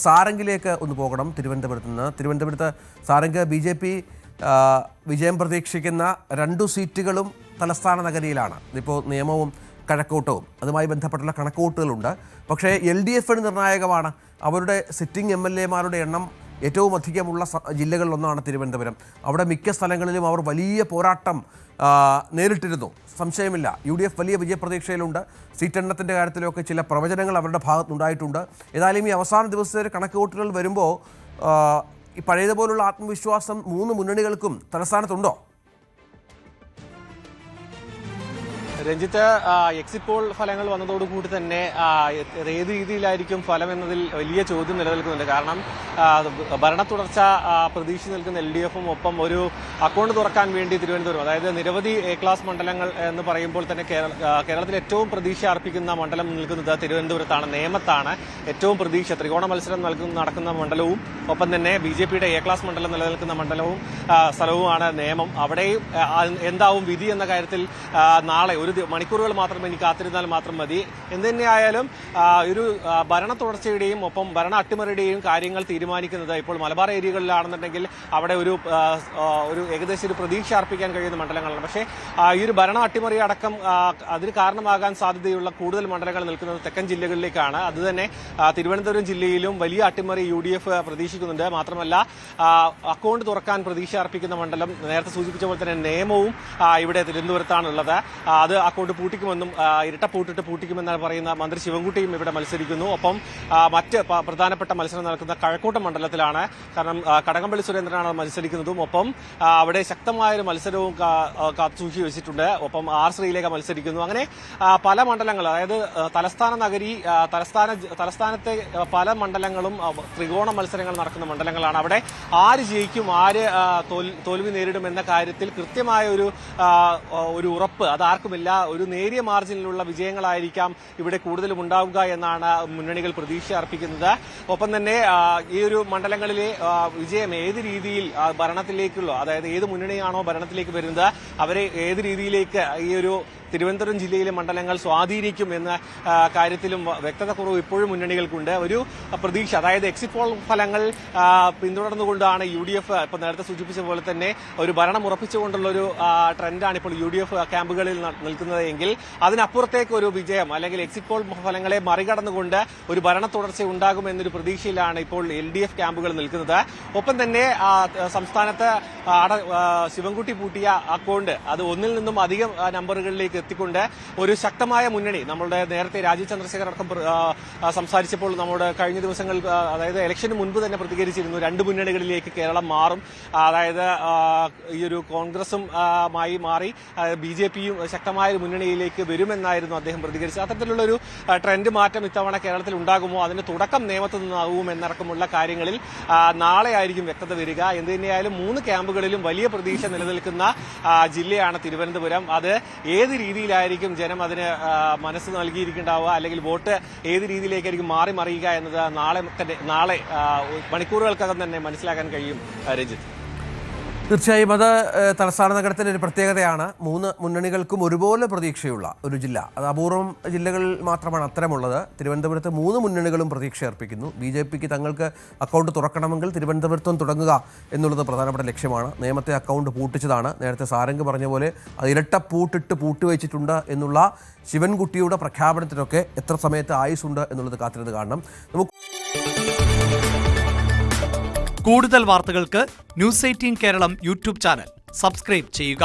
സാരംഗിലേക്ക് ഒന്ന് പോകണം. തിരുവനന്തപുരത്ത് സാരംഗ് BJP വിജയം പ്രതീക്ഷിക്കുന്ന 2 സീറ്റുകളും തലസ്ഥാന നഗരിയിലാണ്. ഇതിപ്പോൾ നിയമവും കഴക്കൂട്ടവും അതുമായി ബന്ധപ്പെട്ടുള്ള കണക്കുകൂട്ടലുണ്ട്. പക്ഷേ LDF നിർണായകമാണ്. അവരുടെ സിറ്റിംഗ് MLA-മാരുടെ എണ്ണം ഏറ്റവും അധികമുള്ള ജില്ലകളിലൊന്നാണ് തിരുവനന്തപുരം. അവിടെ മിക്ക സ്ഥലങ്ങളിലും അവർ വലിയ പോരാട്ടം നേരിട്ടിരുന്നു, സംശയമില്ല. UDF വലിയ വിജയപ്രതീക്ഷയിലുണ്ട്. സീറ്റ് എണ്ണത്തിൻ്റെ കാര്യത്തിലൊക്കെ ചില പ്രവചനങ്ങൾ അവരുടെ ഭാഗത്തുനിന്നുണ്ടായിട്ടുണ്ട്. ഏതായാലും ഈ അവസാന ദിവസത്തെ കണക്കുകൂട്ടലുകൾ വരുമ്പോൾ ഈ പഴയതുപോലുള്ള ആത്മവിശ്വാസം 3 മുന്നണികൾക്കും തലസ്ഥാനത്തുണ്ടോ? രഞ്ജിത്ത്, എക്സിറ്റ് പോൾ ഫലങ്ങൾ വന്നതോടുകൂടി തന്നെ ഏത് രീതിയിലായിരിക്കും ഫലം എന്നതിൽ വലിയ ചോദ്യം നിലനിൽക്കുന്നുണ്ട്. കാരണം ഭരണ തുടർച്ച പ്രതീക്ഷിച്ച് നിൽക്കുന്ന LDF-ഉം ഒപ്പം ഒരു അക്കൗണ്ട് തുറക്കാൻ വേണ്ടി തിരുവനന്തപുരം, അതായത് നിരവധി A-ക്ലാസ് മണ്ഡലങ്ങൾ എന്ന് പറയുമ്പോൾ തന്നെ കേരളത്തിൽ ഏറ്റവും പ്രതീക്ഷ അർപ്പിക്കുന്ന മണ്ഡലം നിൽക്കുന്നത് തിരുവനന്തപുരത്താണ്, നേമത്താണ്. ഏറ്റവും പ്രതീക്ഷ ത്രികോണ മത്സരം നടക്കുന്ന മണ്ഡലവും ഒപ്പം തന്നെ BJP-യുടെ A-ക്ലാസ് മണ്ഡലം നിലനിൽക്കുന്ന മണ്ഡലവും സ്ഥലവുമാണ് നേമം. അവിടെയും എന്താവും വിധി എന്ന കാര്യത്തിൽ നാളെ ഒരു മണിക്കൂറുകൾ മാത്രം എനിക്ക് കാത്തിരുന്നാൽ മാത്രം മതി. എന്തുതന്നെയായാലും ഒരു ഭരണ തുടർച്ചയുടെയും ഒപ്പം ഭരണ അട്ടിമറിയുടെയും കാര്യങ്ങൾ തീരുമാനിക്കുന്നത് ഇപ്പോൾ മലബാർ ഏരിയകളിലാണെന്നുണ്ടെങ്കിൽ അവിടെ ഒരു ഏകദേശം ഒരു പ്രതീക്ഷ അർപ്പിക്കാൻ കഴിയുന്ന മണ്ഡലങ്ങളാണ്. പക്ഷേ ഈ ഒരു ഭരണ അട്ടിമറി അടക്കം അതിന് കാരണമാകാൻ സാധ്യതയുള്ള കൂടുതൽ മണ്ഡലങ്ങൾ നിൽക്കുന്നത് തെക്കൻ ജില്ലകളിലേക്കാണ്. അതുതന്നെ തിരുവനന്തപുരം ജില്ലയിലും വലിയ അട്ടിമറി UDF പ്രതീക്ഷിക്കുന്നുണ്ട്. മാത്രമല്ല അക്കൗണ്ട് തുറക്കാൻ പ്രതീക്ഷ അർപ്പിക്കുന്ന മണ്ഡലം നേരത്തെ സൂചിപ്പിച്ച പോലെ തന്നെ നേമവും ഇവിടെ തിരുവനന്തപുരത്താണുള്ളത്. അത് അക്കൗണ്ട് പൂട്ടിക്കുമെന്നും ഇരട്ടപ്പൂട്ടിട്ട് പൂട്ടിക്കുമെന്നാണ് പറയുന്ന മന്ത്രി ശിവൻകുട്ടിയും ഇവിടെ മത്സരിക്കുന്നു. ഒപ്പം മറ്റ് പ്രധാനപ്പെട്ട മത്സരം നടക്കുന്ന കഴക്കൂട്ടം മണ്ഡലത്തിലാണ്. കാരണം കടകംപള്ളി സുരേന്ദ്രനാണ് മത്സരിക്കുന്നതും ഒപ്പം അവിടെ ശക്തമായൊരു മത്സരവും കാത്തുസൂക്ഷി വെച്ചിട്ടുണ്ട്. ഒപ്പം R ശ്രീലേഖ മത്സരിക്കുന്നു. അങ്ങനെ പല മണ്ഡലങ്ങൾ, അതായത് തലസ്ഥാന നഗരി തലസ്ഥാനത്തെ പല മണ്ഡലങ്ങളും ത്രികോണ മത്സരങ്ങൾ നടക്കുന്ന മണ്ഡലങ്ങളാണ്. അവിടെ ആര് ജയിക്കും, ആര് തോൽവി നേരിടുമെന്ന കാര്യത്തിൽ കൃത്യമായ ഒരു ഉറപ്പ് അത് ആർക്കുമില്ല. ഒരു നേരിയ മാർജിനിലുള്ള വിജയങ്ങളായിരിക്കാം ഇവിടെ കൂടുതലും ഉണ്ടാവുക എന്നാണ് മുന്നണികൾ പ്രതീക്ഷ അർപ്പിക്കുന്നത്. ഒപ്പം തന്നെ ഈ ഒരു മണ്ഡലങ്ങളിലെ വിജയം ഏത് രീതിയിൽ ഭരണത്തിലേക്കുള്ള, അതായത് ഏത് മുന്നണിയാണോ ഭരണത്തിലേക്ക് വരുന്നത് അവരെ ഏത് രീതിയിലേക്ക് ഈ ഒരു തിരുവനന്തപുരം ജില്ലയിലെ മണ്ഡലങ്ങൾ സ്വാധീനിക്കും എന്ന കാര്യത്തിലും വ്യക്തത കുറവ് ഇപ്പോഴും മുന്നണികൾക്കുണ്ട്. ഒരു പ്രതീക്ഷ, അതായത് എക്സിറ്റ് പോൾ ഫലങ്ങൾ പിന്തുടർന്നുകൊണ്ടാണ് UDF ഇപ്പോൾ നേരത്തെ സൂചിപ്പിച്ച പോലെ തന്നെ ഒരു ഭരണം ഉറപ്പിച്ചുകൊണ്ടുള്ള ഒരു ട്രെൻഡാണ് ഇപ്പോൾ UDF ക്യാമ്പുകളിൽ നിൽക്കുന്നത് എങ്കിൽ അതിനപ്പുറത്തേക്ക് ഒരു വിജയം അല്ലെങ്കിൽ എക്സിറ്റ് പോൾ ഫലങ്ങളെ മറികടന്നുകൊണ്ട് ഒരു ഭരണ തുടർച്ച ഉണ്ടാകുമെന്നൊരു പ്രതീക്ഷയിലാണ് ഇപ്പോൾ LDF ക്യാമ്പുകൾ നിൽക്കുന്നത്. ഒപ്പം തന്നെ സംസ്ഥാനത്ത് ശിവൻകുട്ടി പൂട്ടിയ അക്കൗണ്ട് അത് 1-ൽ നിന്നും അധികം നമ്പറുകളിലേക്ക് എത്തിക്കൊണ്ട് ഒരു ശക്തമായ മുന്നണി, നമ്മളുടെ നേരത്തെ രാജീവ് ചന്ദ്രശേഖർ അടക്കം സംസാരിച്ചപ്പോൾ നമ്മുടെ കഴിഞ്ഞ ദിവസങ്ങൾ, അതായത് ഇലക്ഷന് മുൻപ് തന്നെ പ്രതികരിച്ചിരുന്നു 2 മുന്നണികളിലേക്ക് കേരളം മാറും, അതായത് ഈ ഒരു കോൺഗ്രസും മാറി BJP-യും ശക്തമായ ഒരു മുന്നണിയിലേക്ക് വരുമെന്നായിരുന്നു അദ്ദേഹം പ്രതികരിച്ചത്. അത്തരത്തിലുള്ള ഒരു ട്രെൻഡ് മാറ്റം ഇത്തവണ കേരളത്തിൽ ഉണ്ടാകുമോ, അതിന്റെ തുടക്കം നേമത്ത് നിന്നാകും എന്നടക്കമുള്ള കാര്യങ്ങളിൽ നാളെ ആയിരിക്കും വ്യക്തത വരിക. എന്ത് തന്നെയായാലും 3 ക്യാമ്പുകളിലും വലിയ പ്രതീക്ഷ നിലനിൽക്കുന്ന ജില്ലയാണ് തിരുവനന്തപുരം. അത് ഏത് രീതിയിലായിരിക്കും ജനം അതിന് മനസ്സ് നൽകിയിരിക്കുന്നുണ്ടാവുക, അല്ലെങ്കിൽ വോട്ട് ഏത് രീതിയിലേക്കായിരിക്കും മറിയുക എന്നത് നാളെ മണിക്കൂറുകൾക്കകം തന്നെ മനസ്സിലാക്കാൻ കഴിയും. രഞ്ജിത്ത്, തീർച്ചയായും അത് തലസ്ഥാന നഗരത്തിൻ്റെ ഒരു പ്രത്യേകതയാണ്. 3 മുന്നണികൾക്കും ഒരുപോലെ പ്രതീക്ഷയുള്ള ഒരു ജില്ല. അത് അപൂർവം ജില്ലകളിൽ മാത്രമാണ് അത്തരമുള്ളത്. തിരുവനന്തപുരത്ത് 3 മുന്നണികളും പ്രതീക്ഷ അർപ്പിക്കുന്നു. BJP-ക്ക് തങ്ങൾക്ക് അക്കൗണ്ട് തുറക്കണമെങ്കിൽ തിരുവനന്തപുരത്തും തുടങ്ങുക എന്നുള്ളത് പ്രധാനപ്പെട്ട ലക്ഷ്യമാണ്. നേമത്തെ അക്കൗണ്ട് പൂട്ടിച്ചതാണ്. നേരത്തെ സാരംഗ് പറഞ്ഞ പോലെ അത് ഇരട്ടപ്പൂട്ടിട്ട് പൂട്ടിവെച്ചിട്ടുണ്ട് എന്നുള്ള ശിവൻകുട്ടിയുടെ പ്രഖ്യാപനത്തിനൊക്കെ എത്ര സമയത്ത് ആയുസുണ്ട് എന്നുള്ളത് കാത്തിരുന്ന് കാണണം. കൂടുതൽ വാർത്തകൾക്ക് News 18 Keralam YouTube channel subscribe ചെയ്യുക.